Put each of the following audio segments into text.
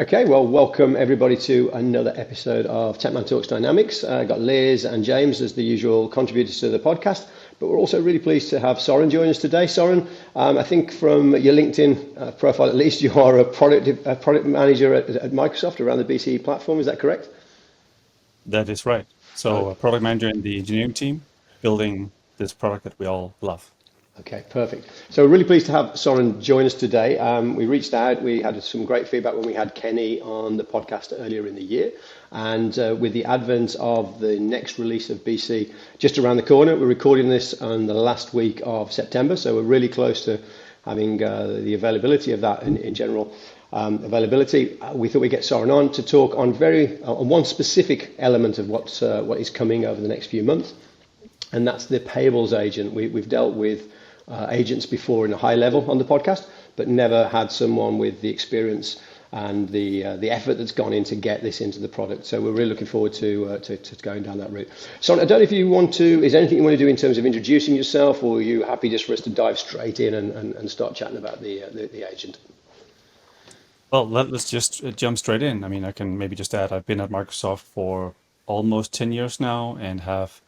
Okay, well, welcome everybody to another episode of Techman Talks Dynamics. Got Liz and James as the usual contributors to the podcast, but we're also really pleased to have Soren join us today. Soren, I think from your LinkedIn profile at least, you are a product manager at Microsoft around the BCE platform. Is that correct? That is right. Uh, So a product manager in the engineering team building this product that we all love. Okay, perfect. So we're really pleased to have Soren join us today. We reached out, we had some great feedback when we had Kenny on the podcast earlier in the year. And with the advent of the next release of BC just around the corner, we're recording this on the last week of September. So we're really close to having the availability of that in general. Availability. We thought we'd get Soren on to talk on one specific element of what is coming over the next few months, and that's the payables agent. We've dealt with agents before in a high level on the podcast, but never had someone with the experience and the effort that's gone in to get this into the product. So we're really looking forward to going down that route. So I don't know if you want to, is there anything you want to do in terms of introducing yourself, or are you happy just for us to dive straight in and start chatting about the agent? Well, let's just jump straight in. I mean, I can maybe just add I've been at Microsoft for almost 10 years now and have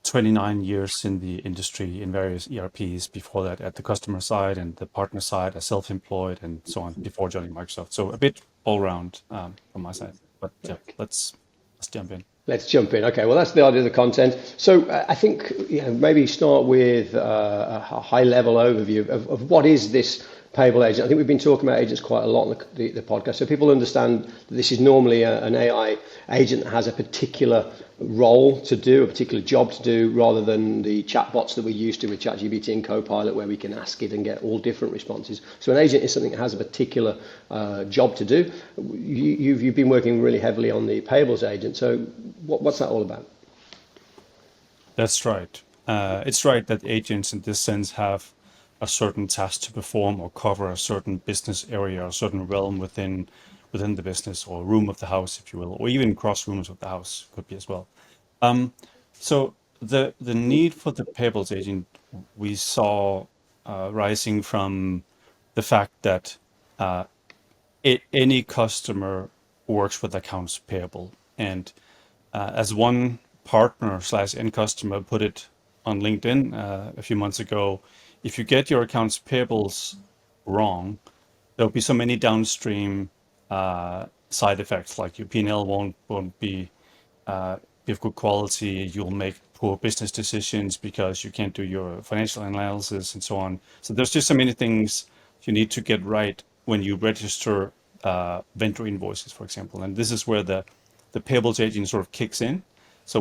29 years in the industry in various ERPs. Before that, at the customer side and the partner side, as self-employed and so on before joining Microsoft. So a bit all round from my side. But yeah, let's jump in. Let's jump in. Okay, well, that's the idea of the content. So I think maybe start with a high level overview of what is this payable agent. I think we've been talking about agents quite a lot on the podcast, so people understand that this is normally an AI agent that has a particular role to do, a particular job to do, rather than the chatbots that we're used to with ChatGPT and Copilot, where we can ask it and get all different responses. So an agent is something that has a particular job to do. You've been working really heavily on the payables agent. So what's that all about? That's right. It's right that agents in this sense have a certain task to perform or cover a certain business area, a certain realm within the business or room of the house, if you will, or even cross rooms of the house could be as well. So the need for the payables agent we saw rising from the fact that any customer works with accounts payable, and as one partner slash end customer put it on LinkedIn a few months ago, if you get your accounts payables wrong, there'll be so many downstream side effects, like your P&L won't be of good quality. You'll make poor business decisions because you can't do your financial analysis and so on. So there's just so many things you need to get right when you register vendor invoices, for example. And this is where the payables agent sort of kicks in. So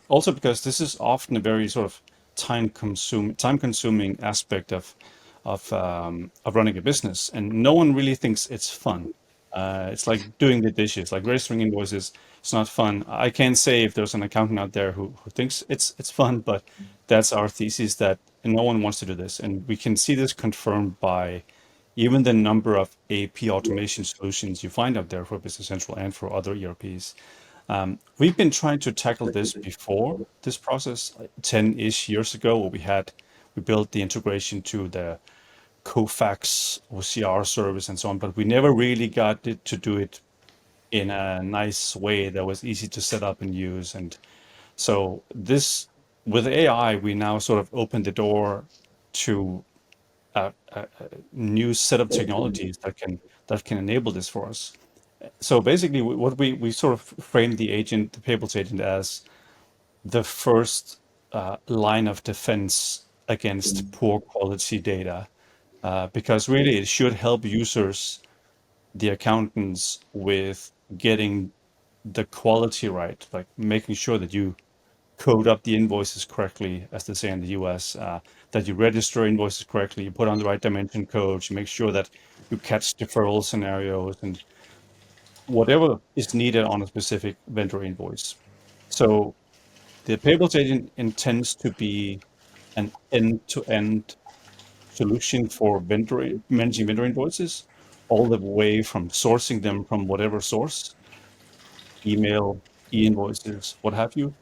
also because this is often a very sort of time consuming aspect of running a business, and no one really thinks it's fun. It's like doing the dishes, like registering invoices. It's not fun. I can't say if there's an accountant out there who thinks it's fun, but that's our thesis, that no one wants to do this. And we can see this confirmed by even the number of AP automation solutions you find out there for Business Central and for other ERPs. We've been trying to tackle this before this process, like 10-ish years ago, where we built the integration to the Kofax OCR service and so on, but we never really got it to do it in a nice way that was easy to set up and use. And so this, with AI, we now sort of open the door to a new set of technologies that can enable this for us. So basically, what we sort of framed the payables agent as the first line of defense against poor quality data, because really it should help users, the accountants, with getting the quality right, like making sure that you code up the invoices correctly, as they say in the US, that you register invoices correctly, you put on the right dimension codes, you make sure that you catch deferral scenarios and whatever is needed on a specific vendor invoice. So the payables agent intends to be an end-to-end solution for managing vendor invoices, all the way from sourcing them from whatever source, email, e-invoices, what have you,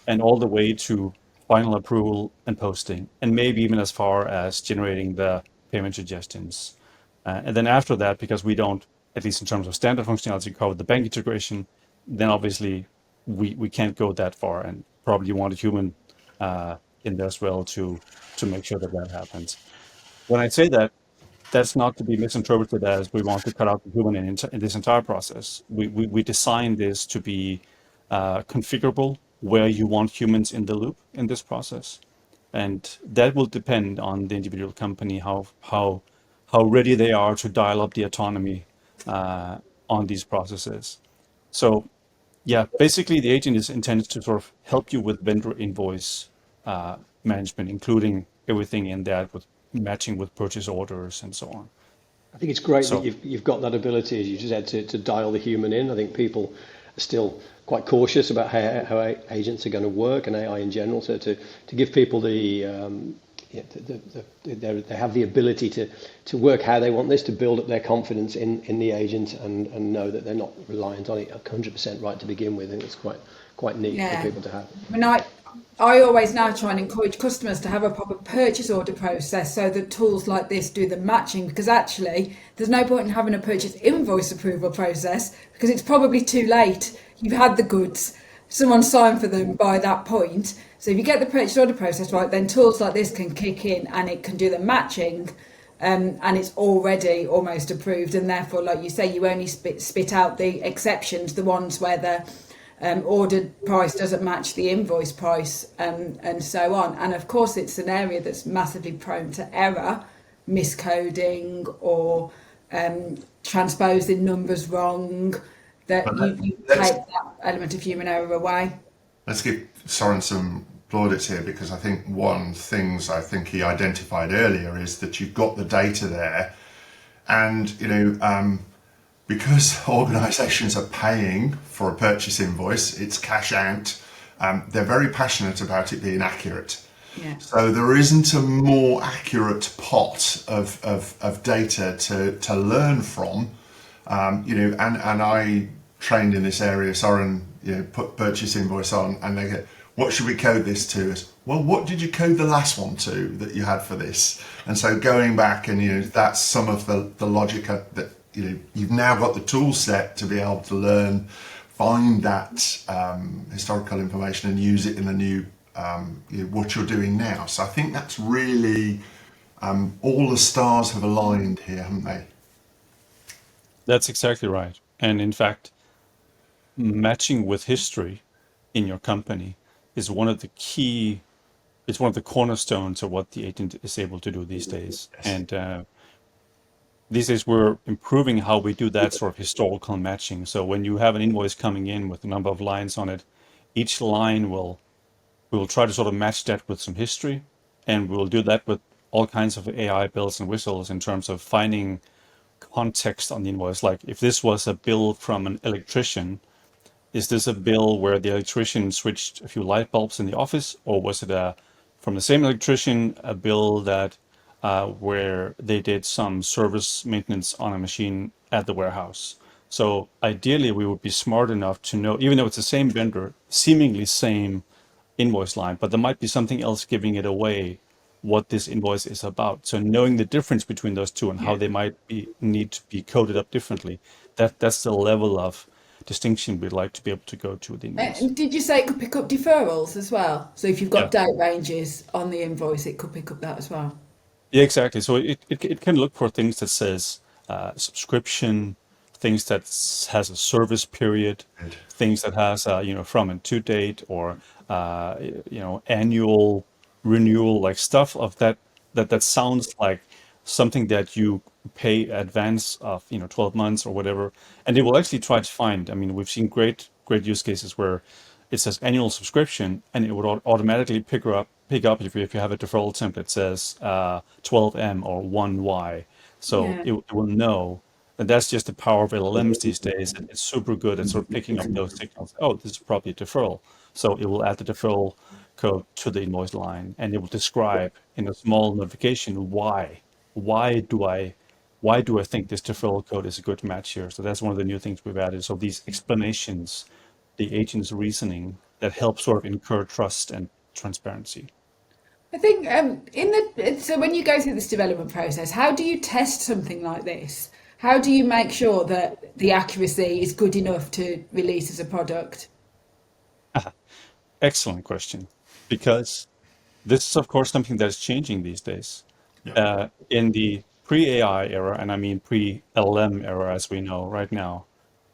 and all the way to final approval and posting, and maybe even as far as generating the payment suggestions. And then after that, because we don't at least in terms of standard functionality, cover the bank integration, then obviously we can't go that far, and probably want a human in there as well to make sure that that happens. When I say that, that's not to be misinterpreted as we want to cut out the human in this entire process. We designed this to be configurable where you want humans in the loop in this process, and that will depend on the individual company how ready they are to dial up the autonomy uh, on these processes. So yeah, basically the agent is intended to sort of help you with vendor invoice management, including everything in that with matching with purchase orders and so on. I think it's great that So you've got that ability, as you just said, to dial the human in. I think people are still quite cautious about how agents are going to work and AI in general. So to give people yeah, they have the ability to work how they want this, to build up their confidence in the agent and know that they're not reliant on it 100% right to begin with. And it's quite neat for Yeah. people to have. I mean, I always now try and encourage customers to have a proper purchase order process so that tools like this do the matching, because actually there's no point in having a purchase invoice approval process because it's probably too late. You've had the goods, someone signed for them by that point. So if you get the purchase order process right, then tools like this can kick in and it can do the matching, and it's already almost approved. And therefore, like you say, you only spit out the exceptions, the ones where the ordered price doesn't match the invoice price, and so on. And of course, it's an area that's massively prone to error, miscoding, or transposing numbers wrong. That But you let's take that element of human error away. let's give Soren some plaudits here, because I think one things I think he identified earlier is that you've got the data there, and because organisations are paying for a purchase invoice, it's cash out. They're very passionate about it being accurate. Yeah. So there isn't a more accurate pot of data to learn from. And I trained in this area. Soren, put purchase invoice on, and they go, "What should we code this to?" As well, what did you code the last one to that you had for this? And so going back, and that's some of the logic that you've now got the tool set to be able to learn, find that historical information and use it in the new what you're doing now. So I think that's really all the stars have aligned here, haven't they? that's exactly right. And in fact, matching with history in your company is one of the key, it's one of the cornerstones of what the agent is able to do these days. Yes. And these days we're improving how we do that sort of historical matching. So when you have an invoice coming in with a number of lines on it, each line we will try to sort of match that with some history, and we'll do that with all kinds of AI bells and whistles in terms of finding context on the invoice. Like if this was a bill from an electrician, is this a bill where the electrician switched a few light bulbs in the office, or was it from the same electrician a bill that where they did some service maintenance on a machine at the warehouse? So ideally, we would be smart enough to know, even though it's the same vendor, seemingly same invoice line, but there might be something else giving it away what this invoice is about. So knowing the difference between those two and how Yeah. they might be need to be coded up differently, that's the level of distinction we'd like to be able to go to with the invoice. And did you say it could pick up deferrals as well? So if you've Yeah. got date ranges on the invoice, it could pick up that as well. Yeah, exactly. So it can look for things that says subscription, things that has a service period, Good. things that has from and to date, or annual renewal, like stuff of that sounds like something that you pay advance of 12 months or whatever, and it will actually try to find. I mean, we've seen great use cases where it says annual subscription, and it would automatically pick up if you have a deferral template that says 12M or 1Y. So Yeah. it will know. And that's just the power of LLMs these days. And it's super good at sort of picking up those signals. Oh, this is probably a deferral. So it will add the deferral code to the invoice line, and it will describe in a small notification why. Why do I why do I think this deferral code is a good match here? So that's one of the new things we've added. So these explanations, the agent's reasoning that help sort of incur trust and transparency. I think so when you go through this development process, how do you test something like this? How do you make sure that the accuracy is good enough to release as a product? Excellent question, because this is, of course, something that is changing these days. Yeah. In the pre-AI era, and I mean pre-LM era, as we know right now,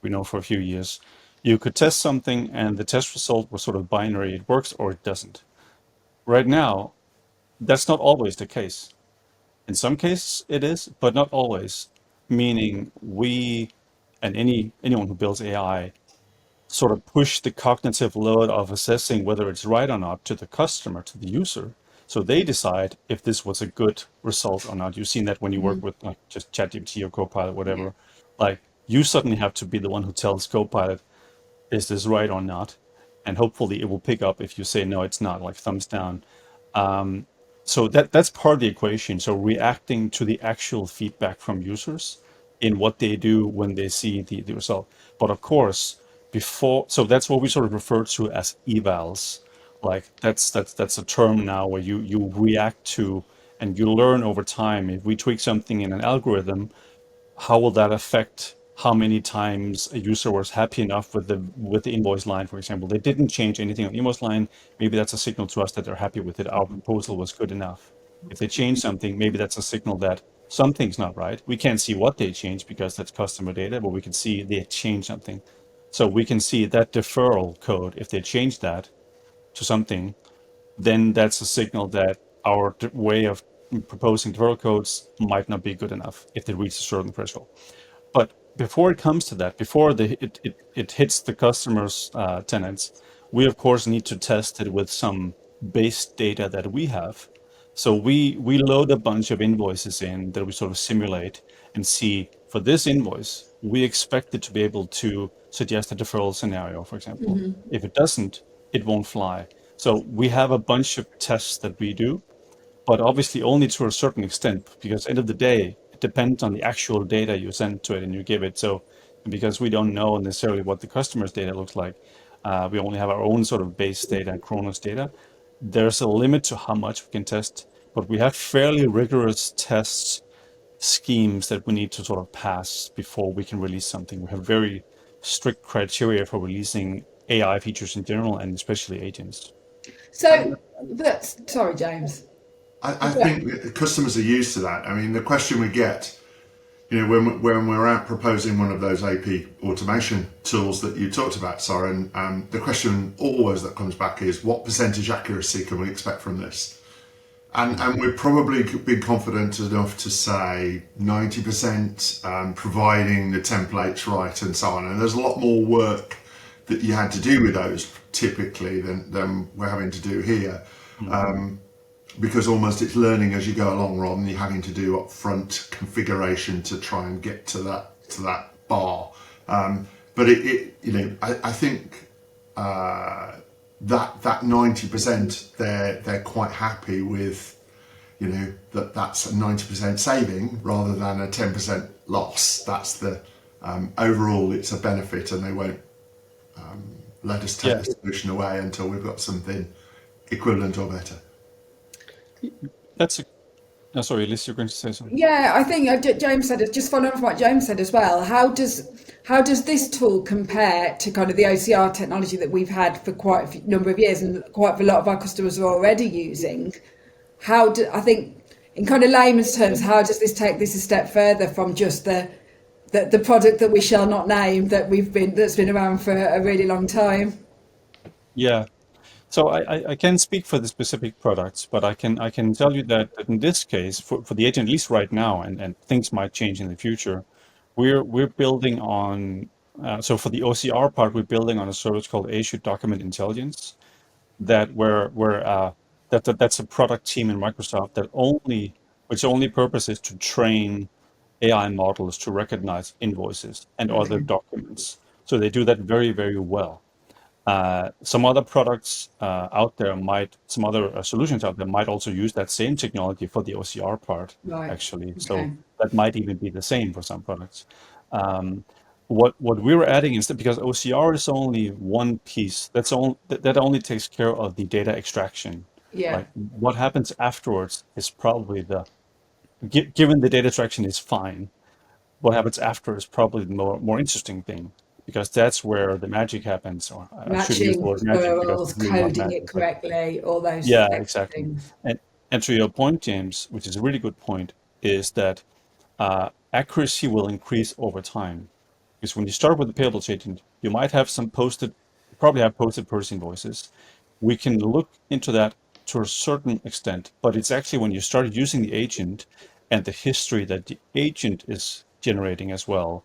we know for a few years, you could test something and the test result was sort of binary. It works or it doesn't. Right now, that's not always the case. In some cases it is, but not always. Meaning we and anyone who builds AI sort of push the cognitive load of assessing whether it's right or not to the customer, to the user. So they decide if this was a good result or not. You've seen that when you work with like just ChatGPT or Copilot, Yeah. whatever. Like you suddenly have to be the one who tells Copilot, is this right or not? And hopefully it will pick up if you say no, it's not, like thumbs down. Um, so that's part of the equation. So reacting to the actual feedback from users in what they do when they see the result. But of course, so that's what we sort of refer to as evals. Like that's a term now where you react to and you learn over time. If we tweak something in an algorithm, how will that affect how many times a user was happy enough with the invoice line, for example? They didn't change anything on the invoice line. Maybe that's a signal to us that they're happy with it. Our proposal was good enough. If they change something, maybe that's a signal that something's not right. We can't see what they changed because that's customer data, but we can see they changed something. So we can see that deferral code. If they change that to something, then that's a signal that our way of proposing deferral codes might not be good enough if they reach a certain threshold. But before it comes to that, before it hits the customer's tenants, we of course need to test it with some base data that we have. So we load a bunch of invoices in that we sort of simulate and see for this invoice, we expect it to be able to suggest a deferral scenario, for example. If it doesn't, it won't fly. So we have a bunch of tests that we do, but obviously only to a certain extent, because end of the day, it depends on the actual data you send to it and you give it. So because we don't know necessarily what the customer's data looks like, we only have our own sort of base data and Kronos data. There's a limit to how much we can test, but we have fairly rigorous tests schemes that we need to sort of pass before we can release something. We have very strict criteria for releasing AI features in general and especially agents. So that's sorry, James. I think that customers are used to that. I mean, the question we get, when we're out proposing one of those AP automation tools that you talked about, Soren, the question always that comes back is, what percentage accuracy can we expect from this? And we've probably been confident enough to say 90%, providing the templates right and so on. And there's a lot more work that you had to do with those typically than we're having to do here. Because almost it's learning as you go along rather than you having to do upfront configuration to try and get to that bar. But I think that 90% they're quite happy with, that's a 90% saving rather than a 10% loss. That's the overall it's a benefit, and they won't let us take the solution away until we've got something equivalent or better. That's a. Oh, sorry, Liz, you're going to say something. Yeah, I think James said it. Just following from what James said as well. How does this tool compare to kind of the OCR technology that we've had for quite a number of years, and quite a lot of our customers are already using? I think, in kind of layman's terms, how does this take this a step further from just the product that we shall not name that's been around for a really long time? Yeah. So I can't speak for the specific products, but I can tell you that in this case, for the agent, at least right now, and things might change in the future, we're building on. So for the OCR part, we're building on a service called Azure Document Intelligence, that's a product team in Microsoft which only purpose is to train AI models to recognize invoices and other Okay. documents. So they do that very, very well. Some other products out there some other solutions out there might also use that same technology for the OCR part, Right. actually. So Okay. that might even be the same for some products. Um, what we were adding is that because OCR is only one piece, that only takes care of the data extraction. Yeah. Like what happens afterwards is probably given the data extraction is fine, what happens after is probably the more interesting thing, because that's where the magic happens. Or I shouldn't use the Matching word magic because referrals, it's really not coding it magic, but correctly, all those yeah, extra exactly. things. And to your point, James, which is a really good point, is that accuracy will increase over time. Because when you start with the payables agent, you might have probably have posted purchase invoices. We can look into that to a certain extent, but it's actually when you start using the agent and the history that the agent is generating as well,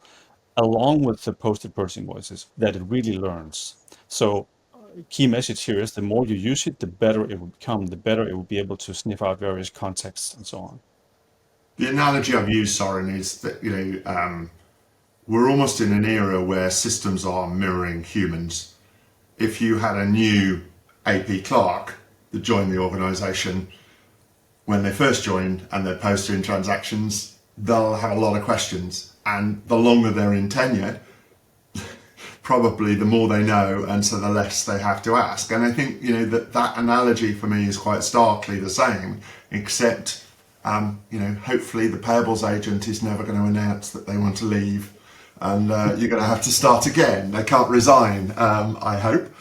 along with the posted purchase invoices, that it really learns. So key message here is the more you use it, the better it will become, the better it will be able to sniff out various contexts and so on. The analogy I've used, Soren, is that we're almost in an era where systems are mirroring humans. If you had a new AP clerk that joined the organisation, when they first joined and they're posting transactions, they'll have a lot of questions. And the longer they're in tenure, probably the more they know, and so the less they have to ask. And I think that analogy for me is quite starkly the same, except hopefully the payables agent is never going to announce that they want to leave, and you're going to have to start again. They can't resign, I hope.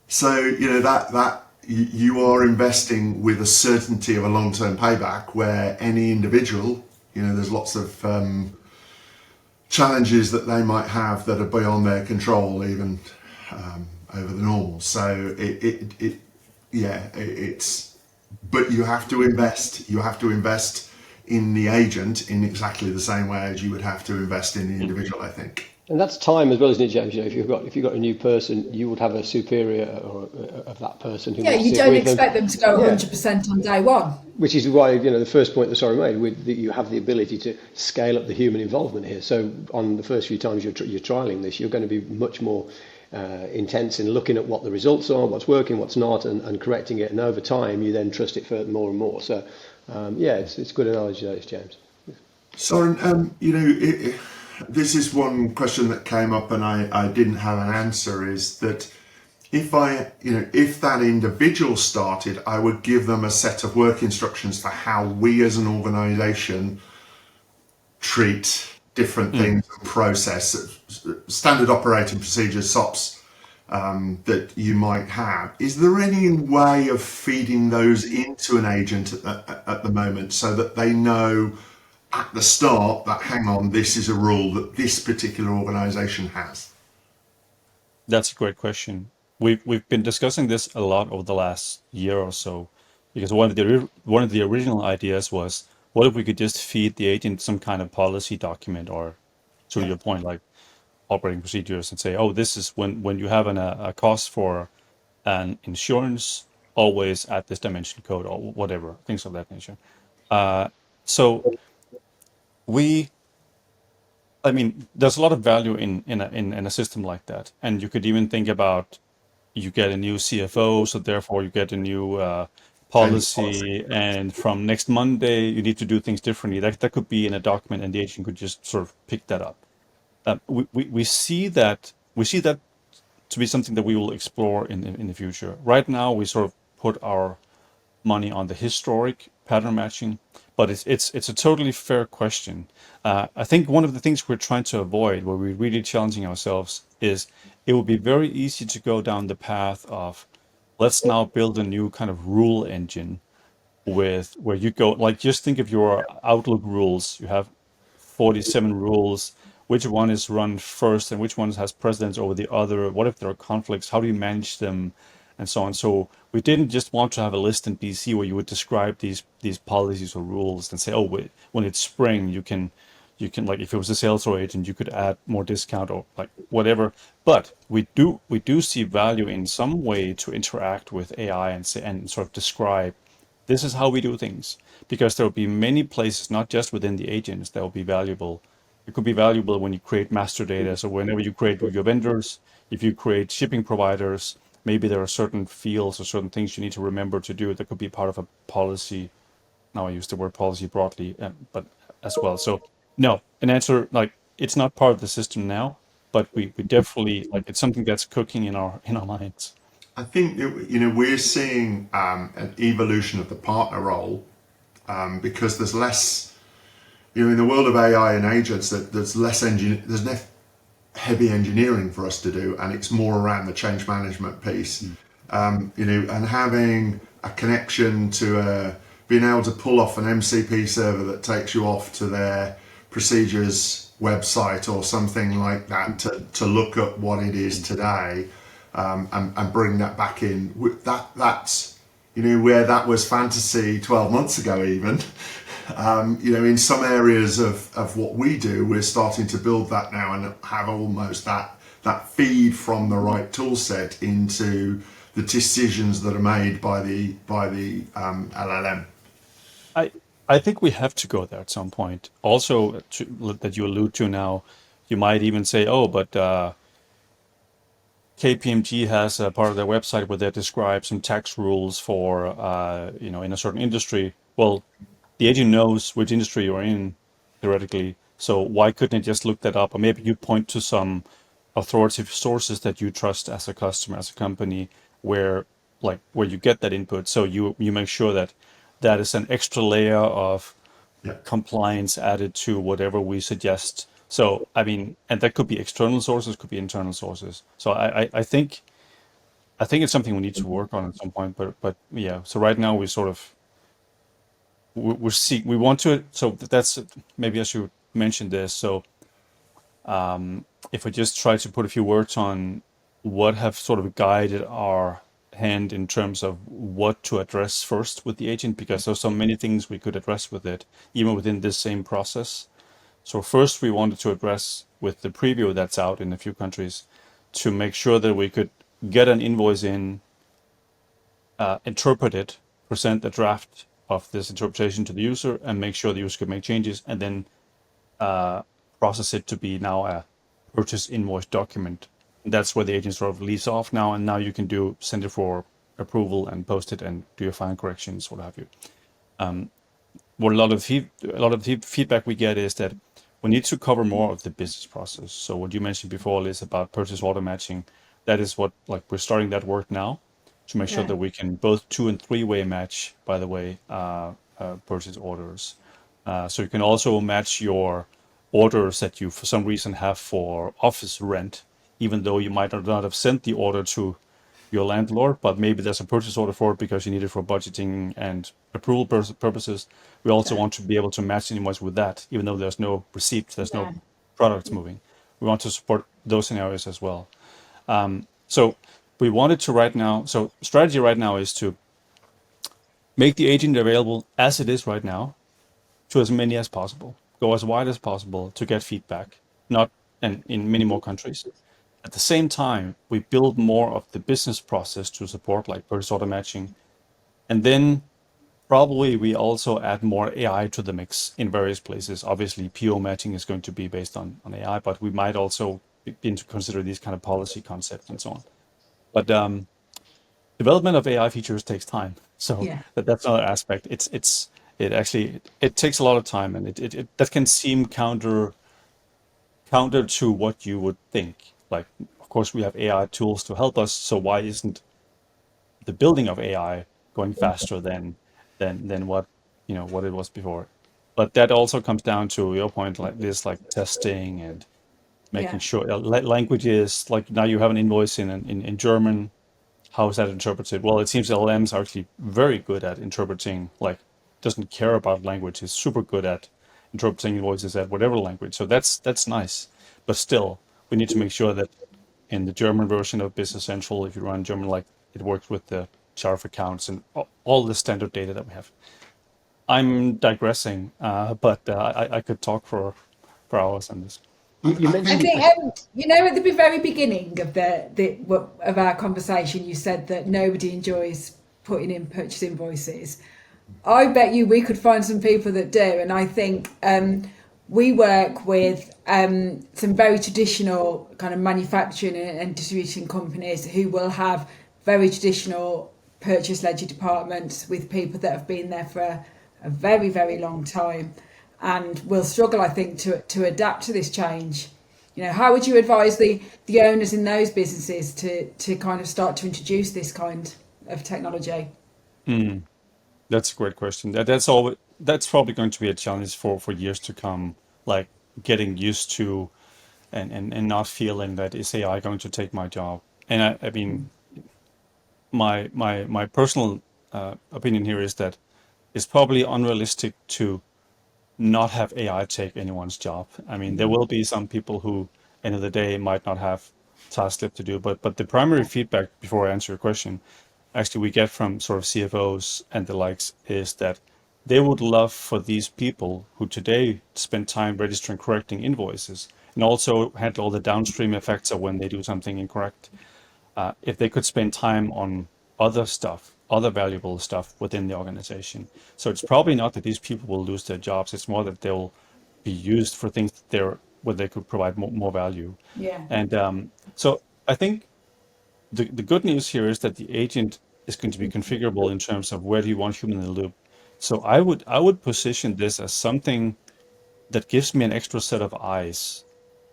So that you are investing with a certainty of a long-term payback, where any individual, there's lots of challenges that they might have that are beyond their control, even over the normal. So it's, but you have to invest. You have to invest in the agent in exactly the same way as you would have to invest in the individual, I think. And that's time as well, isn't it, James? If you've got a new person, you would have a superior of that person who Yeah, might you sit don't with them. expect them to go Yeah. 100% on day one. Which is why the first point that Soren made, that you have the ability to scale up the human involvement here. So on the first few times you're trialing this, you're going to be much more intense in looking at what the results are, what's working, what's not, and correcting it. And over time, you then trust it for more and more. So it's a good analogy, that is, James. Soren, this is one question that came up and I didn't have an answer, is that if that individual started, I would give them a set of work instructions for how we as an organization treat different things and process, standard operating procedures, SOPs, that you might have. Is there any way of feeding those into an agent at the moment, so that they know at the start that, hang on, this is a rule that this particular organization has? That's a great question. We've been discussing this a lot over the last year or so, because one of the original ideas was, what if we could just feed the agent some kind of policy document, or to Yeah. your point, like operating procedures, and say, oh, this is when you have a cost for an insurance, always add this dimension code or whatever, things of that nature. So we I mean, there's a lot of value in a system like that, and you could even think about, you get a new CFO, so therefore you get a new Change of policy. policy, and from next Monday you need to do things differently. That could be in a document, and the agent could just sort of pick that up. We see that to be something that we will explore in the future. Right now, we sort of put our money on the historic pattern matching, but it's a totally fair question. I think one of the things we're trying to avoid, where we're really challenging ourselves, is it would be very easy to go down the path of, let's now build a new kind of rule engine, with where you go, like, just think of your Outlook rules. You have 47 rules. Which one is run first, and which one has precedence over the other? What if there are conflicts? How do you manage them, and so on? So we didn't just want to have a list in BC where you would describe these policies or rules and say, oh, wait, when it's spring, you can, like, if it was a sales or agent, you could add more discount or like whatever. But we do see value in some way to interact with AI and say, and sort of describe, this is how we do things, because there will be many places, not just within the agents, that will be valuable. It could be valuable when you create master data. So whenever you create with your vendors, if you create shipping providers, maybe there are certain fields or certain things you need to remember to do that could be part of a policy. Now I use the word policy broadly, but as well. So no, an answer, like, it's not part of the system now, but we definitely, like, it's something that's cooking in our minds. I think we're seeing an evolution of the partner role, because there's less in the world of AI and agents, that there's less heavy engineering for us to do, and it's more around the change management piece. And having a connection to being able to pull off an MCP server that takes you off to their procedures website or something like that to look at what it is today, and bring that back in. That's where that was fantasy 12 months ago even. In some areas of what we do, we're starting to build that now and have almost that feed from the right tool set into the decisions that are made by the LLM. I think we have to go there at some point. Also, that you allude to now, you might even say, oh, but KPMG has a part of their website where they describe some tax rules for, in a certain industry. Well, the agent knows which industry you're in, theoretically. So why couldn't it just look that up? Or maybe you point to some authoritative sources that you trust as a customer, as a company, where you get that input. So you make sure that that is an extra layer of compliance added to whatever we suggest. So, and that could be external sources, could be internal sources. So I think it's something we need to work on at some point. But yeah. So right now we sort of we want to. So that's maybe I should mention this. So if we just try to put a few words on what have sort of guided our hand in terms of what to address first with the agent, because there's so many things we could address with it, even within this same process. So first we wanted to address with the preview that's out in a few countries to make sure that we could get an invoice in, interpret it, present a draft of this interpretation to the user, and make sure the user could make changes, and then process it to be now a purchase invoice document. And that's where the agent sort of leaves off now, and now you can send it for approval and post it and do your final corrections, what have you. What a lot of the feedback we get is that we need to cover more of the business process. So what you mentioned before, Liz, about purchase order matching, that is what we're starting that work now to make sure that we can both 2- and 3-way match, by the way, purchase orders. So you can also match your orders that you for some reason have for office rent, even though you might not have sent the order to your landlord, but maybe there's a purchase order for it because you need it for budgeting and approval purposes. We also want to be able to match the invoice with that, even though there's no receipts, there's no products moving. We want to support those scenarios as well. So we wanted to right now, so strategy right now is to make the agent available as it is right now to as many as possible, go as wide as possible to get feedback, not and in many more countries. At the same time, we build more of the business process to support like purchase order matching. And then probably we also add more AI to the mix in various places. Obviously, PO matching is going to be based on AI, but we might also begin to consider these kind of policy concepts and so on. But development of AI features takes time. So that's another aspect. It takes a lot of time, and it that can seem counter to what you would think. Like, of course, we have AI tools to help us. So why isn't the building of AI going faster than what what it was before? But that also comes down to your point, like this, like testing and making sure languages. Like now you have an invoice in German. How is that interpreted? Well, it seems LLMs are actually very good at interpreting. Like, doesn't care about language. Is super good at interpreting invoices at whatever language. So that's nice. But still, we need to make sure that in the German version of Business Central, if you run German, like it works with the chart of accounts and all the standard data that we have. I'm digressing, but I could talk for hours on this. You I mentioned think at the very beginning of of our conversation, you said that nobody enjoys putting in purchase invoices. I bet you we could find some people that do, and I think we work with some very traditional kind of manufacturing and distribution companies who will have very traditional purchase ledger departments with people that have been there for a very, very long time, and will struggle, I think, to adapt to this change. How would you advise the owners in those businesses to kind of start to introduce this kind of technology? That's a great question. That's all. That's probably going to be a challenge for years to come. Like getting used to and not feeling that is AI going to take my job. And I mean, my personal opinion here is that it's probably unrealistic to not have AI take anyone's job. I mean, there will be some people who, end of the day, might not have tasks left to do. But the primary feedback, before I answer your question, actually we get from sort of CFOs and the likes is that they would love for these people who today spend time registering, correcting invoices, and also handle all the downstream effects of when they do something incorrect, if they could spend time on other stuff, other valuable stuff within the organization. So it's probably not that these people will lose their jobs. It's more that they'll be used for things that where they could provide more value. Yeah. And so I think the good news here is that the agent is going to be configurable in terms of where do you want human in the loop. So I would position this as something that gives me an extra set of eyes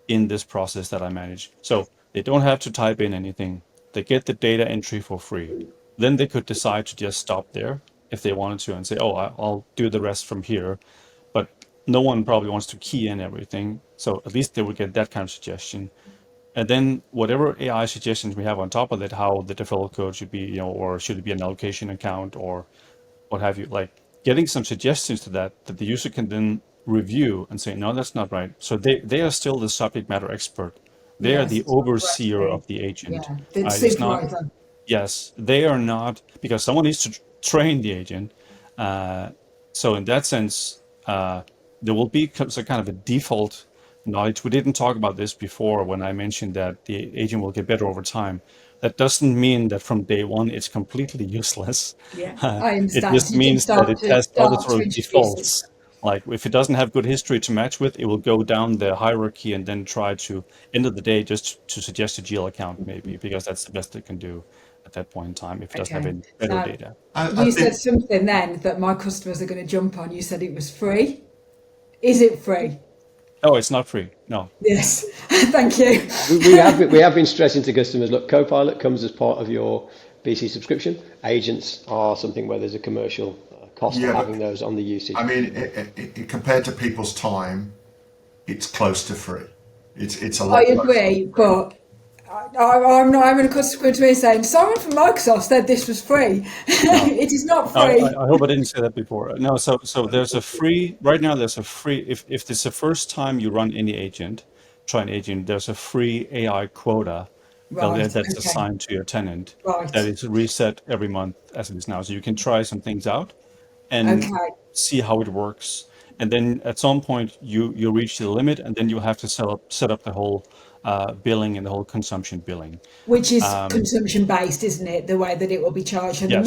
in this process that I manage. So they don't have to type in anything. They get the data entry for free. Then they could decide to just stop there if they wanted to and say, oh, I'll do the rest from here. But no one probably wants to key in everything. So at least they would get that kind of suggestion. And then whatever AI suggestions we have on top of that, how the default code should be, or should it be an allocation account or what have you, like getting some suggestions to that the user can then review and say, no, that's not right. So they are still the subject matter expert. They are Yes, the it's not overseer correctly. of the agent. Yeah, the It's not, supervisor. yes, they are not, because someone needs to train the agent. So in that sense, there will be some kind of a default knowledge. We didn't talk about this before when I mentioned that the agent will get better over time. That doesn't mean that from day one it's completely useless. Yeah, I It understand. just You can means that it has other start sort to of introduce it. defaults. Like if it doesn't have good history to match with, it will go down the hierarchy and then try to, end of the day, just to suggest a GL account maybe, because that's the best it can do at that point in time if it doesn't have Okay. any better Now, data. I you said think something then that my customers are going to jump on. You said it was free. Is it free? Oh, it's not free. No. Yes. Thank you. We have been stressing to customers, look, Copilot comes as part of your BC subscription. Agents are something where there's a commercial cost of yeah, but having those on the I usage. mean, compared to people's time, it's close to free. It's a I lot closer to agree, free. but I'm not having a customer to me saying, someone from Microsoft said this was free. No. It is not free. I hope I didn't say that before. No, so there's a free right now. There's a free if it's the first time you run any agent, try an agent. There's a free AI quota Right. that's Okay. assigned to your tenant that Right. is reset every month as it is now. So you can try some things out and Okay. see how it works. And then at some point you reach the limit, and then you have to set up the whole billing and the whole consumption billing. Which is Um, consumption based, isn't it? The way that it will be charged, and yes,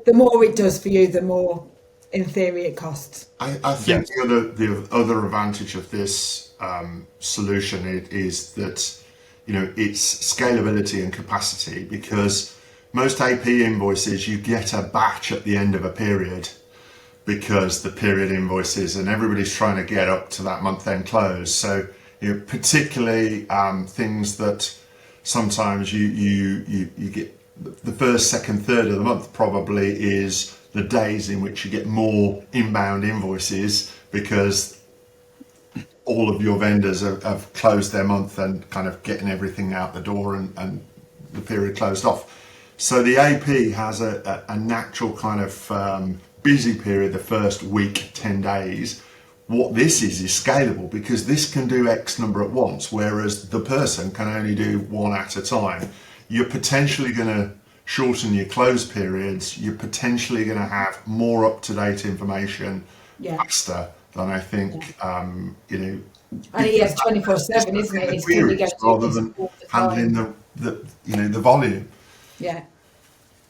the more it does for you, the more, in theory, it costs. I think yes, the other advantage of this solution is that it's scalability and capacity, because most AP invoices you get a batch at the end of a period, because the period invoices and everybody's trying to get up to that month end close. So particularly things that sometimes you get the first, second, third of the month probably is the days in which you get more inbound invoices, because all of your vendors have closed their month and kind of getting everything out the door, and the period closed off. So the AP has a natural kind of busy period the first week, 10 days. What this is scalable, because this can do X number at once, whereas the person can only do one at a time. You're potentially going to shorten your close periods. You're potentially going to have more up-to-date information Yeah. faster than I Yeah. think, And because yes, 24/7, isn't it? the It's going to be queries going to rather this than all the handling time. the volume. Yeah.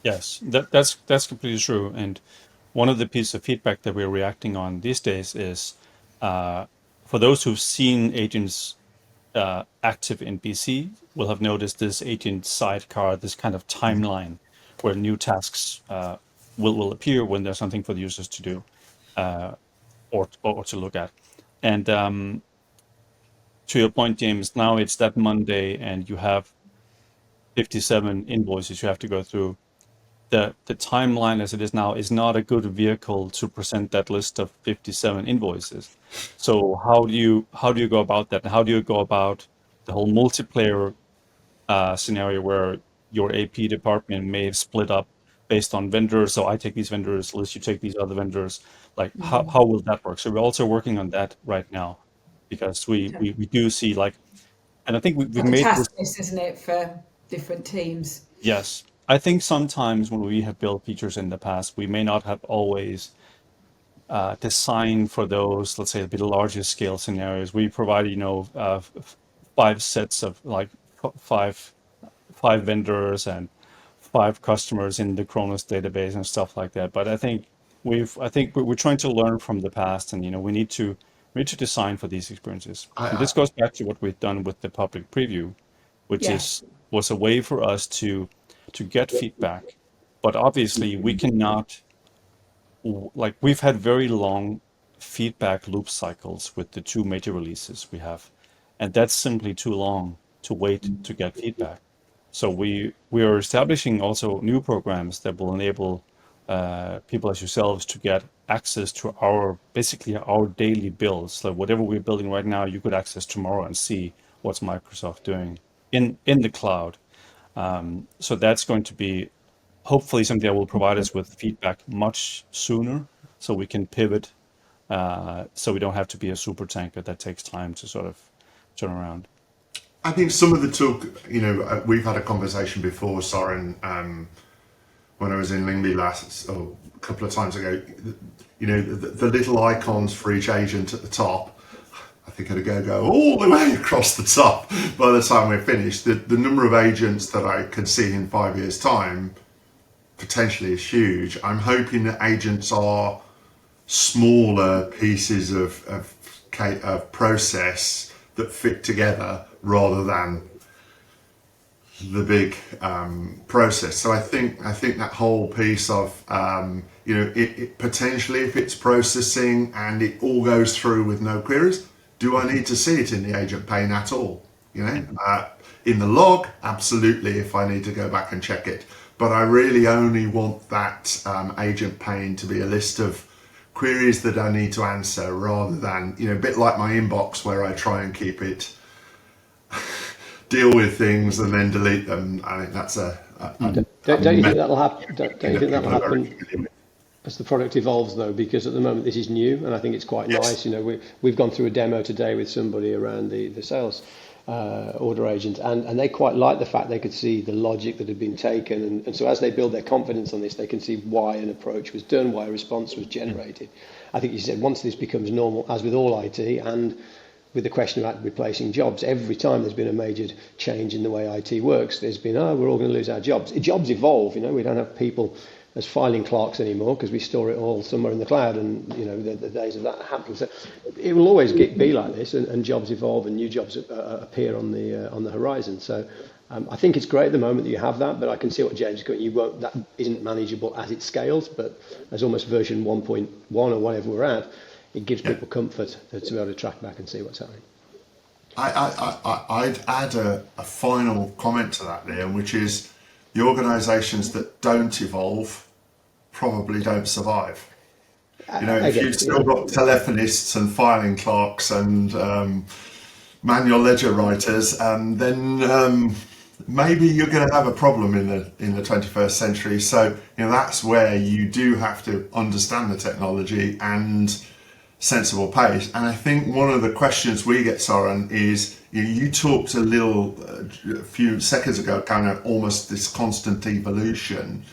yes. That's completely true. And one of the pieces of feedback that we're reacting on these days is for those who've seen agents active in BC will have noticed this agent sidecar, this kind of timeline where new tasks will appear when there's something for the users to do or to look at. And to your point, James, now it's that Monday and you have 57 invoices you have to go through. the timeline as it is now is not a good vehicle to present that list of 57 invoices. So how do you go about that? And how do you go about the whole multiplayer scenario where your AP department may have split up based on vendors? So I take these vendors, Liz, you take these other vendors. Like how will that work? So we're also working on that right now because we do see like, and I think we've Like a made task this. list, isn't it, for different teams? Yes. I think sometimes when we have built features in the past, we may not have always designed for those, let's say, a bit larger scale scenarios. We provide, five sets of like five vendors and five customers in the Kronos database and stuff like that. But I think we're trying to learn from the past, and we need to design for these experiences. And I, this goes back to what we've done with the public preview, which Yes. was a way for us to get feedback. But obviously, we cannot, like, we've had very long feedback loop cycles with the two major releases we have, and that's simply too long to wait to get feedback. So we are establishing also new programs that will enable people as yourselves to get access to our basically our daily builds. So whatever we're building right now, you could access tomorrow and see what's Microsoft doing in the cloud. So that's going to be hopefully something that will provide us with feedback much sooner, so we can pivot. So we don't have to be a super tanker that takes time to sort of turn around. I think some of the talk, we've had a conversation before, Soren, when I was in Lingley a couple of times ago. The little icons for each agent at the top, I think it'd go all the way across the top by the time we're finished. The number of agents that I could see in 5 years' time potentially is huge. I'm hoping that agents are smaller pieces of process that fit together rather than the big process. So I think that whole piece of it potentially, if it's processing and it all goes through with no queries, do I need to see it in the agent pane at all? In the log, absolutely, if I need to go back and check it. But I really only want that agent pane to be a list of queries that I need to answer, rather than, a bit like my inbox where I try and keep it, deal with things and then delete them. I think that's Don't you think that'll happen? Don't you think that'll people are very happen familiar with. as the product evolves, though? Because at the moment this is new, and I think it's quite Yes. nice. We've gone through a demo today with somebody around the sales order agent, and they quite like the fact they could see the logic that had been taken, and so as they build their confidence on this, they can see why an approach was done, why a response was generated. I think you said once this becomes normal, as with all IT, and with the question about replacing jobs, every time there's been a major change in the way IT works, there's been, we're all going to lose our jobs. Jobs evolve, we don't have people as filing clerks anymore because we store it all somewhere in the cloud, and the days of that happening. So it will always be like this, and jobs evolve and new jobs appear on the horizon. So I think it's great at the moment that you have that, but I can see what James is going. That isn't manageable as it scales, but as almost version 1.1 or whatever we're at, it gives people comfort to be able to track back and see what's happening. I'd add a final comment to that, Liam, which is the organisations that don't evolve probably don't survive. If you've still got telephonists and filing clerks and manual ledger writers, then maybe you're going to have a problem in the 21st century. So that's where you do have to understand the technology and sensible pace. And I think one of the questions we get, Soren, is you talked a few seconds ago, kind of almost this constant evolution.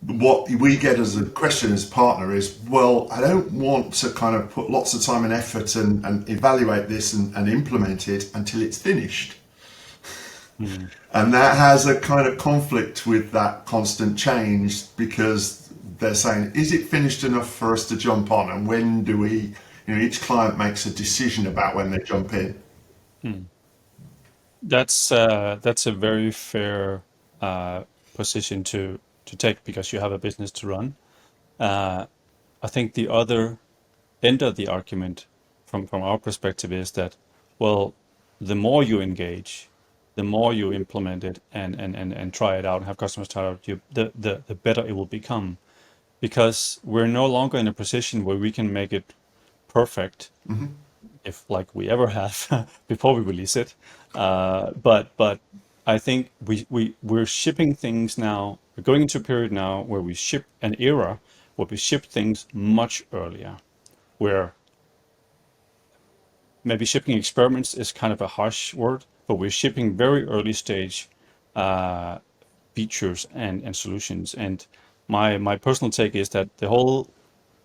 What we get as a question as partner is, well, I don't want to kind of put lots of time and effort and evaluate this and implement it until it's finished. And that has a kind of conflict with that constant change, because they're saying, is it finished enough for us to jump on? And when do we, each client makes a decision about when they jump in. That's a very fair position to take, because you have a business to run. I think the other end of the argument from our perspective is that, well, the more you engage, the more you implement it and try it out and have customers try it out, the better it will become. Because we're no longer in a position where we can make it perfect, if like we ever have before we release it. But I think we're shipping things now. We're going into a period now where we ship an era where we ship things much earlier, where maybe shipping experiments is kind of a harsh word, but we're shipping very early stage features and solutions. And my personal take is that the whole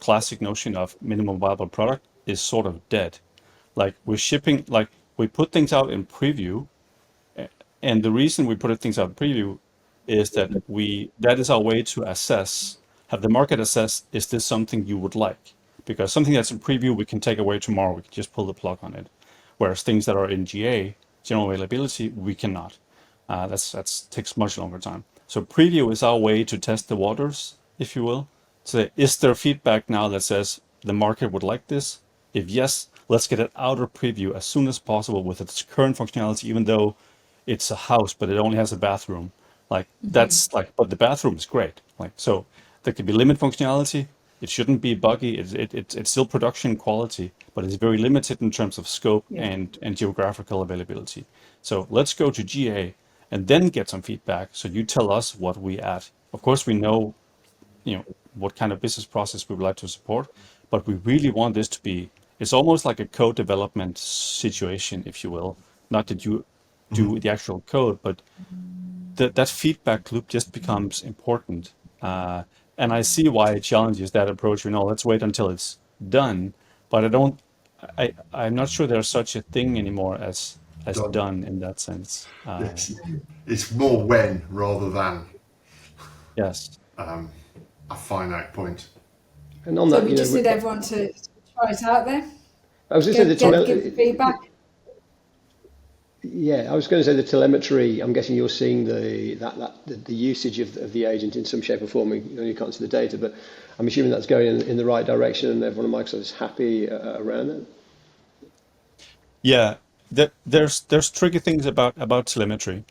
classic notion of minimum viable product is sort of dead. Like we're shipping, like we put things out in preview, and the reason we put things out in preview is that that is our way to assess, have the market assess, is this something you would like? Because something that's in preview we can take away tomorrow, we can just pull the plug on it. Whereas things that are in GA, general availability, we cannot. That's takes much longer time. So preview is our way to test the waters, if you will. So is there feedback now that says the market would like this? If yes, let's get it out of preview as soon as possible with its current functionality, even though it's a house, but it only has a bathroom. Like that's like, but the bathroom is great. Like, so there could be limit functionality. It shouldn't be buggy. It's still production quality, but it's very limited in terms of scope and geographical availability. So let's go to GA and then get some feedback. So you tell us what we add. Of course, we know, what kind of business process we would like to support, but we really want this to be, it's almost like a code development situation, if you will. Not that you do the actual code, but that feedback loop just becomes important. And I see why it challenges that approach. Let's wait until it's done. But I'm not sure there's such a thing anymore as done in that sense. It's more when rather than Yes. a finite point. And on So that, we just need everyone to try it out there. I was going to say Give feedback. Yeah, I was going to say the telemetry. I'm guessing you're seeing the usage of the agent in some shape or form. You can't see the data, but I'm assuming that's going in the right direction, and everyone at Microsoft is happy around it. Yeah, there's tricky things about telemetry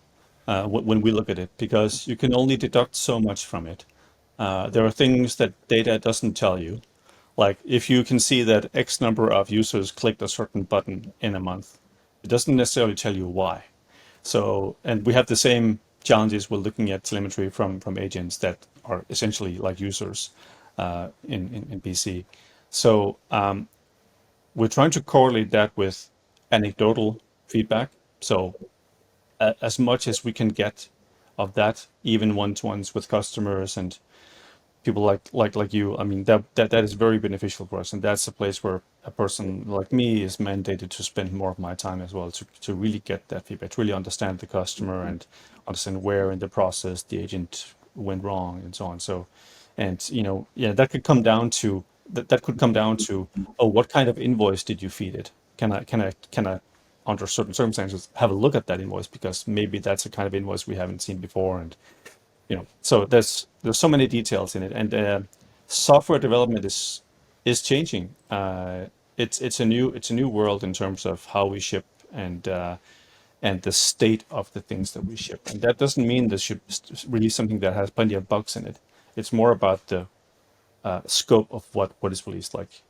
when we look at it, because you can only deduct so much from it. There are things that data doesn't tell you. Like if you can see that X number of users clicked a certain button in a month, it doesn't necessarily tell you why. So, and we have the same challenges with looking at telemetry from agents that are essentially like users in BC. So we're trying to correlate that with anecdotal feedback. So as much as we can get of that, even one-to-ones with customers and people like you, I mean, that is very beneficial for us, and that's a place where a person like me is mandated to spend more of my time as well, to really get that feedback, to really understand the customer and understand where in the process the agent went wrong and so on. So, and that could come down to oh, what kind of invoice did you feed it? Can I under certain circumstances have a look at that invoice, because maybe that's a kind of invoice we haven't seen before. And so there's so many details in it, and software development is changing. It's a new world in terms of how we ship and the state of the things that we ship. And that doesn't mean this should release something that has plenty of bugs in it. It's more about the scope of what is released like.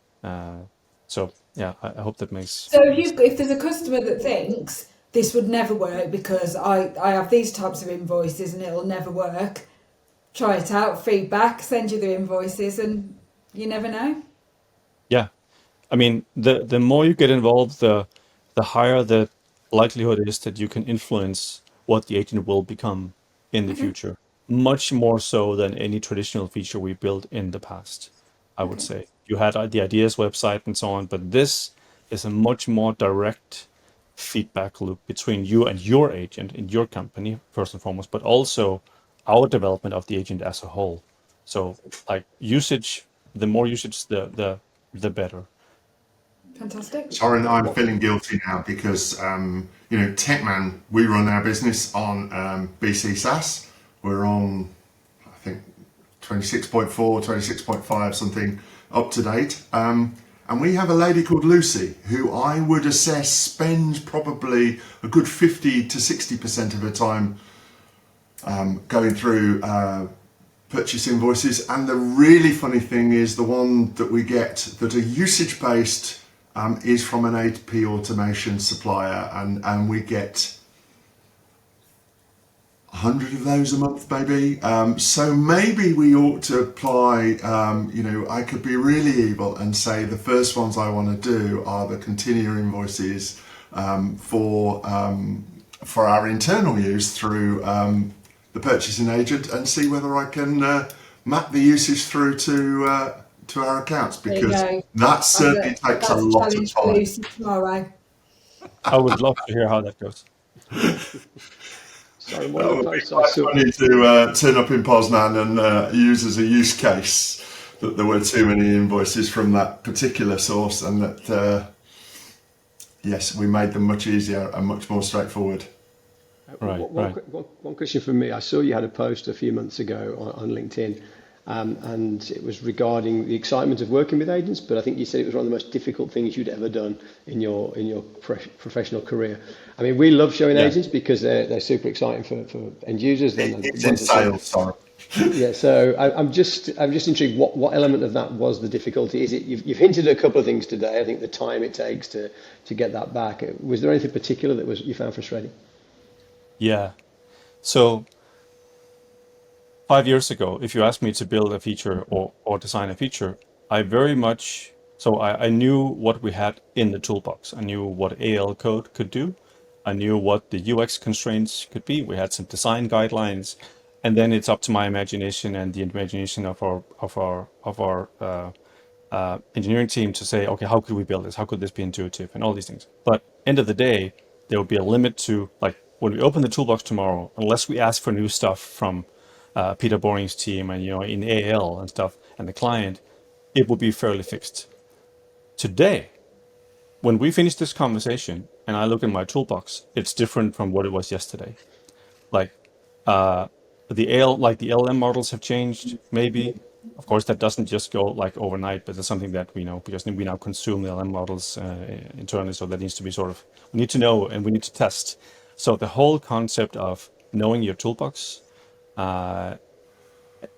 So yeah, I hope that makes. So if there's a customer that thinks this would never work because I have these types of invoices and it'll never work, try it out, feedback, send you the invoices, and you never know. Yeah, I mean, the more you get involved, the higher the likelihood is that you can influence what the agent will become in the future. Much more so than any traditional feature we built in the past, I would say. You had the ideas website and so on, but this is a much more direct feedback loop between you and your agent in your company, first and foremost, but also our development of the agent as a whole. So like usage, the more usage, the better. Fantastic. Soren, I'm feeling guilty now because, Techman, we run our business on BC SaaS. We're on, I think, 26.4, 26.5, something up to date. And we have a lady called Lucy who I would assess spends probably a good 50 to 60% of her time going through purchase invoices. And the really funny thing is the one that we get that are usage based is from an AP automation supplier, and we get 100 of those a month, maybe. So maybe we ought to apply, I could be really evil and say the first ones I want to do are the continuing invoices for our internal use through the purchasing agent, and see whether I can map the usage through to our accounts, There you because go. that certainly takes a That's a lot of challenge for time. Lucy tomorrow. I would love to hear how that goes. Sorry, one That of the would be posts I quite saw. funny to turn up in Poznan and use as a use case that there were too many invoices from that particular source, and that yes, we made them much easier and much more straightforward. Right, right. One question from me. I saw you had a post a few months ago on LinkedIn, and it was regarding the excitement of working with agents. But I think you said it was one of the most difficult things you'd ever done in your professional career. I mean, we love showing Yeah. agents because they're super exciting for end users. Then It's in sales, sorry. yeah, so I'm just intrigued. What element of that was the difficulty? Is it you've hinted at a couple of things today? I think the time it takes to get that back. Was there anything particular that you found frustrating? Yeah. So 5 years ago, if you asked me to build a feature or design a feature, I very much, so I knew what we had in the toolbox. I knew what AL code could do. I knew what the UX constraints could be. We had some design guidelines, and then it's up to my imagination and the imagination of our engineering team to say, okay, how could we build this? How could this be intuitive? And all these things. But end of the day, there will be a limit to, like, when we open the toolbox tomorrow, unless we ask for new stuff from Peter Boring's team and in AL and stuff and the client, it will be fairly fixed. Today, when we finish this conversation and I look in my toolbox, it's different from what it was yesterday. Like the LM models have changed, maybe. Of course, that doesn't just go like overnight, but it's something that we know because we now consume the LM models internally. So that needs to be we need to know and we need to test. So the whole concept of knowing your toolbox.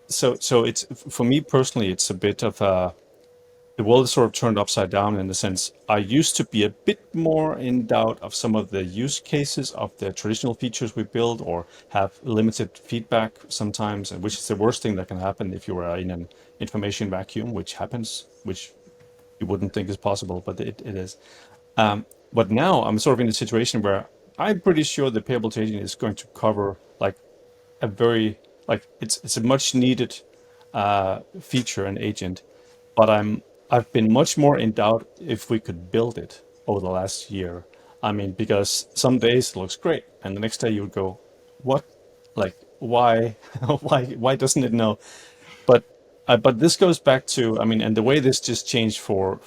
So it's, for me personally, it's a bit of the world is sort of turned upside down in the sense I used to be a bit more in doubt of some of the use cases of the traditional features we build, or have limited feedback sometimes, and which is the worst thing that can happen if you are in an information vacuum, which happens, which you wouldn't think is possible, but it is. But now I'm sort of in a situation where I'm pretty sure the Payables Agent is going to cover like a very, like it's a much needed feature and agent, but I've been much more in doubt if we could build it over the last year. I mean, because some days it looks great, and the next day you would go, "What? Like, why? why doesn't it know?" But this goes back to, I mean, and the way this just changed for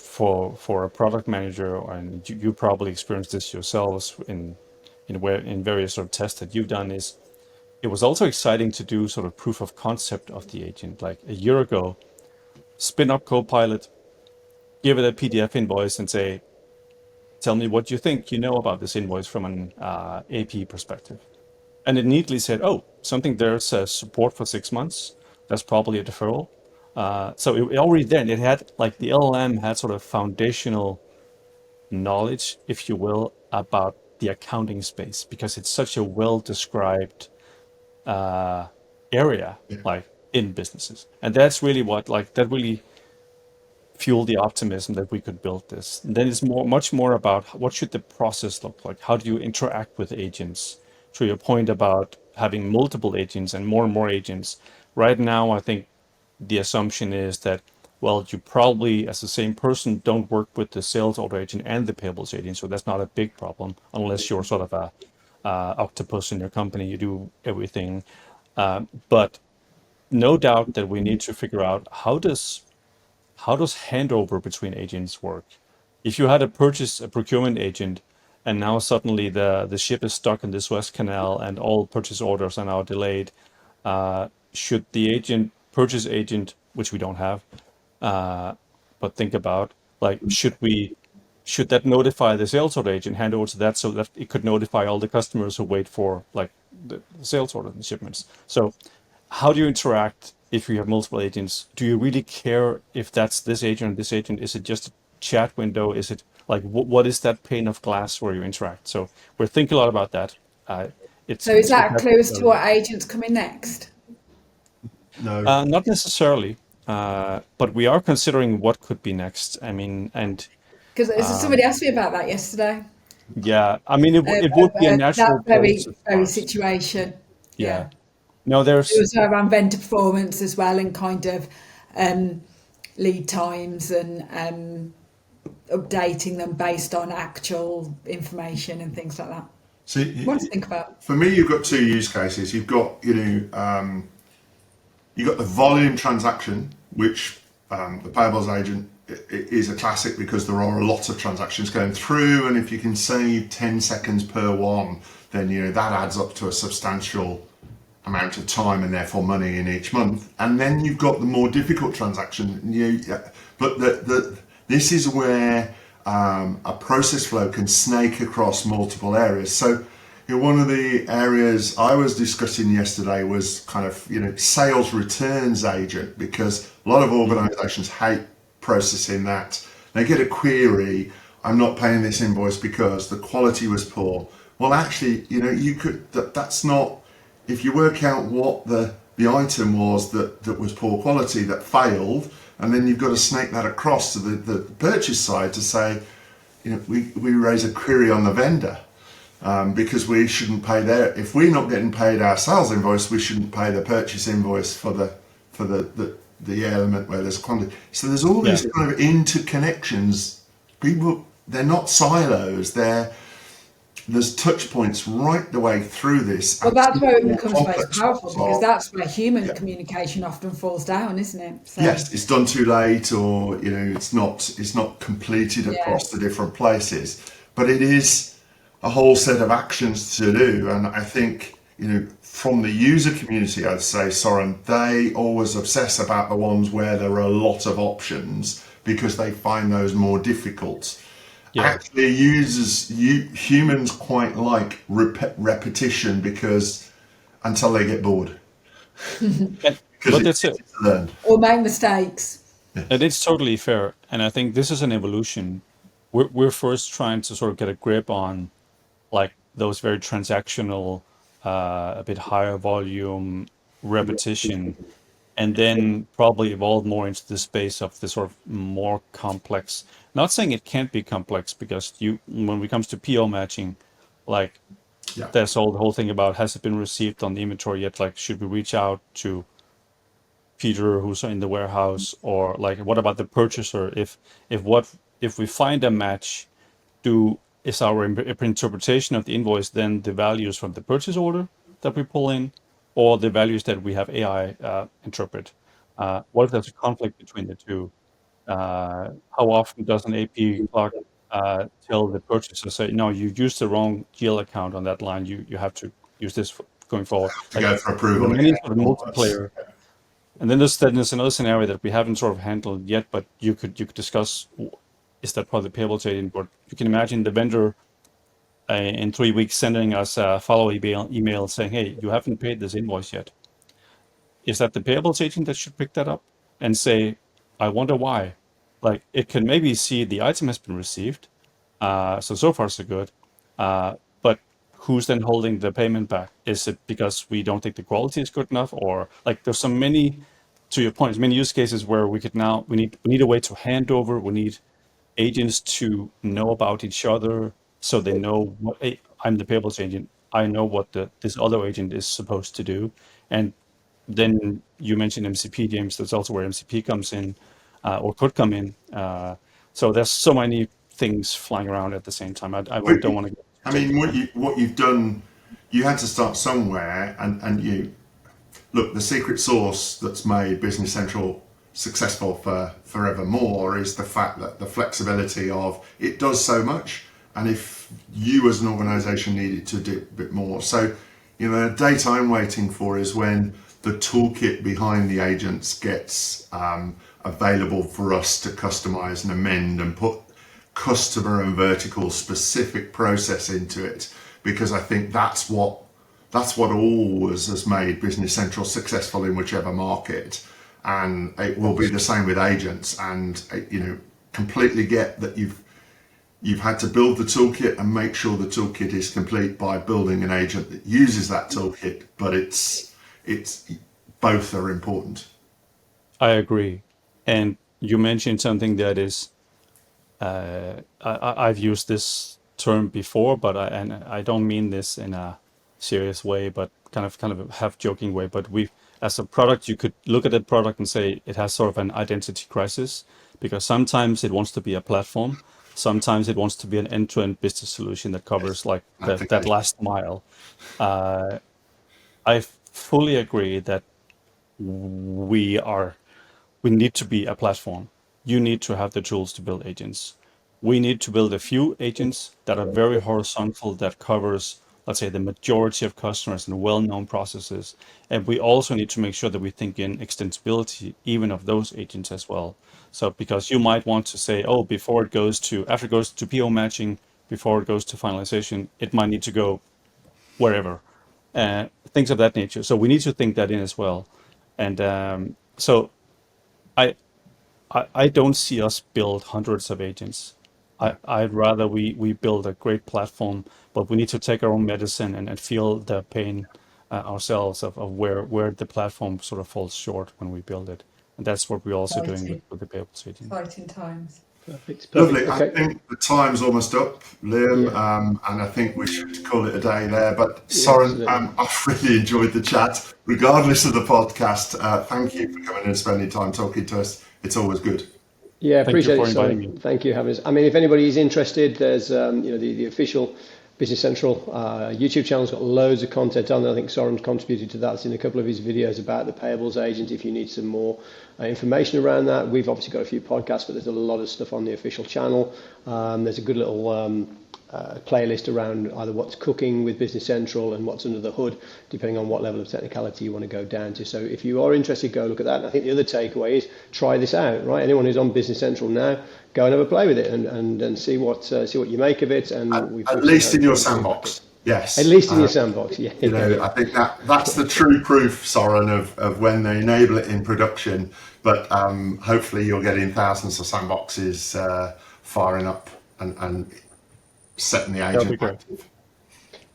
a product manager, and you probably experienced this yourselves in various sort of tests that you've done, is it was also exciting to do sort of proof of concept of the agent. Like a year ago, spin up Copilot, give it a PDF invoice and say, tell me what you think you know about this invoice from an AP perspective. And it neatly said, oh, something there says support for 6 months. That's probably a deferral. So it already then, it had, like, the LLM had sort of foundational knowledge, if you will, about the accounting space, because it's such a well-described area, like, in businesses. And that's really what, like, that really fuel the optimism that we could build this. And then it's much more about what should the process look like? How do you interact with agents? To your point about having multiple agents and more agents, right now, I think the assumption is that, well, you probably, as the same person, don't work with the sales order agent and the payables agent, so that's not a big problem unless you're sort of a octopus in your company. You do everything, but no doubt that we need to figure out how does handover between agents work? If you had a procurement agent, and now suddenly the ship is stuck in the Suez Canal and all purchase orders are now delayed, should the purchase agent, which we don't have, but think about, Like, should that notify the sales order agent, hand over to that so that it could notify all the customers who wait for like the sales order and shipments? So how do you interact if you have multiple agents? Do you really care if that's this agent or this agent? Is it just a chat window? Is it like what is that pane of glass where you interact? So we're thinking a lot about that. So is It's that a clue as to what agent's coming next? No. not necessarily, but we are considering what could be next. I mean, and Because somebody asked me about that yesterday. yeah, I mean, it would be a That natural very process for very us. situation. Yeah. Yeah. No, It there's was around vendor performance as well, and kind of um, lead times and updating them based on actual information and things like that. See, What to think about? for me, you've got two use cases. You've got, you've got the volume transaction, which the payables agent is a classic because there are a lot of transactions going through, and if you can save 10 seconds per one, then that adds up to a substantial amount of time and therefore money in each month. And then you've got the more difficult transaction. But this is where a process flow can snake across multiple areas. So one of the areas I was discussing yesterday was kind of sales returns agent, because a lot of organizations hate processing that. They get a query, I'm not paying this invoice because the quality was poor. Well, actually, you could, that's not, if you work out what the item was that was poor quality, that failed, and then you've got to snake that across to the purchase side to say, we raise a query on the vendor because we shouldn't pay their, if we're not getting paid our sales invoice, we shouldn't pay the purchase invoice for the element where there's quantity. So there's all these kind of interconnections. People, they're not silos. There's touch points right the way through this. Well, that's where it becomes most Complex powerful, because are- that's where human communication often falls down, isn't it? So, Yes, it's done too late, or it's not completed across the different places. But it is a whole set of actions to do, and I think from the user community, I'd say, Soren, they always obsess about the ones where there are a lot of options because they find those more difficult. yeah. Actually, humans quite like repetition because until they get bored, And, because but it's that's it. easy to learn. or make mistakes. And it's totally fair. And I think this is an evolution. We're first trying to sort of get a grip on like those very transactional, a bit higher volume repetition, and then probably evolve more into the space of the sort of more complex. Not saying it can't be complex, because when it comes to PO matching, like Yeah, there's the whole thing about, has it been received on the inventory yet? Like, should we reach out to Peter who's in the warehouse, or like what about the purchaser? If we find a match, is our interpretation of the invoice then the values from the purchase order that we pull in, or the values that we have AI interpret? What if there's a conflict between the two? How often does an AP clerk tell the purchaser, say, no, you used the wrong GL account on that line. You have to use this going forward. to Like, go for there are approval many again. sort of multiplayer. And then there's another scenario that we haven't sort of handled yet, but you could discuss, is that part of the payables agent? But you can imagine the vendor in 3 weeks sending us a follow email saying, hey, you haven't paid this invoice yet. Is that the payables agent that should pick that up and say, I wonder why? Like, it can maybe see the item has been received, so far so good. But who's then holding the payment back? Is it because we don't think the quality is good enough, or like there's so many, to your point, many use cases where we need a way to hand over. We need agents to know about each other, so they know what, hey, I'm the payables agent. I know what this other agent is supposed to do. And then you mentioned MCP, James. That's also where MCP comes in, or could come in. So there's so many things flying around at the same time. I don't want to get I too mean, what you've done, you had to start somewhere, and you look, the secret sauce that's made Business Central successful for forevermore is the fact that the flexibility of it does so much, and if you as an organization needed to do a bit more, so the data I'm waiting for is when the toolkit behind the agents gets available for us to customize and amend and put customer and vertical specific process into it, because I think that's what always has made Business Central successful in whichever market, and it will be the same with agents. And completely get that you've had to build the toolkit and make sure the toolkit is complete by building an agent that uses that toolkit, but it's both are important. I agree. And you mentioned something that is, I've used this term before, but I don't mean this in a serious way, but kind of a half joking way. But as a product, you could look at a product and say it has sort of an identity crisis, because sometimes it wants to be a platform, sometimes it wants to be an end-to-end business solution that covers like that last mile. I fully agree that we need to be a platform. You need to have the tools to build agents. We need to build a few agents that are very horizontal, that covers, let's say, the majority of customers and well-known processes. And we also need to make sure that we think in extensibility even of those agents as well. So because you might want to say, oh, after it goes to PO matching, before it goes to finalization, it might need to go wherever, things of that nature. So we need to think that in as well. And so I don't see us build hundreds of agents. I'd rather we build a great platform, but we need to take our own medicine and feel the pain ourselves of where the platform sort of falls short when we build it. And that's what we're also doing with the Payables Agent. Exciting times. Perfect. Lovely. Okay. I think the time's almost up, Liam, and I think we should call it a day there. But Soren, I've really enjoyed the chat, regardless of the podcast. Thank you for coming and spending time talking to us. It's always good. Yeah, appreciate you it. for inviting me. Thank you, having us. I mean, if anybody is interested, there's the official Business Central YouTube channel's got loads of content on there. I think Soren contributed to that. It's in a couple of his videos about the Payables Agent. If you need some more information around that, we've obviously got a few podcasts, but there's a lot of stuff on the official channel. There's a good little playlist around either what's cooking with Business Central and what's under the hood, depending on what level of technicality you want to go down to. So if you are interested, go look at that. And I think the other takeaway is try this out, right? Anyone who's on Business Central now, go and have a play with it and see what you make of it. And at least in your sandbox. Yes. At least in your sandbox, yeah. I think that's the true proof, Soren, of when they enable it in production. But hopefully you're getting thousands of sandboxes firing up and setting the agent active.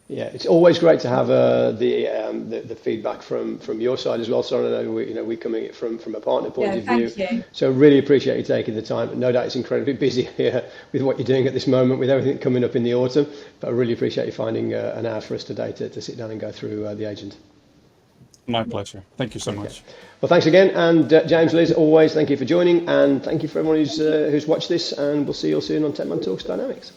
Yeah, it's always great to have the feedback from your side as well, Soren. I know we're coming at it from a partner point of view. Thank you. So really appreciate you taking the time. No doubt it's incredibly busy here with what you're doing at this moment, with everything coming up in the autumn. But I really appreciate you finding an hour for us today to sit down and go through the agent. My pleasure. Thank you so much. Well, thanks again, and James, Liz, always thank you for joining, and thank you for everyone who's watched this. And we'll see you all soon on Tech Man Talks Dynamics.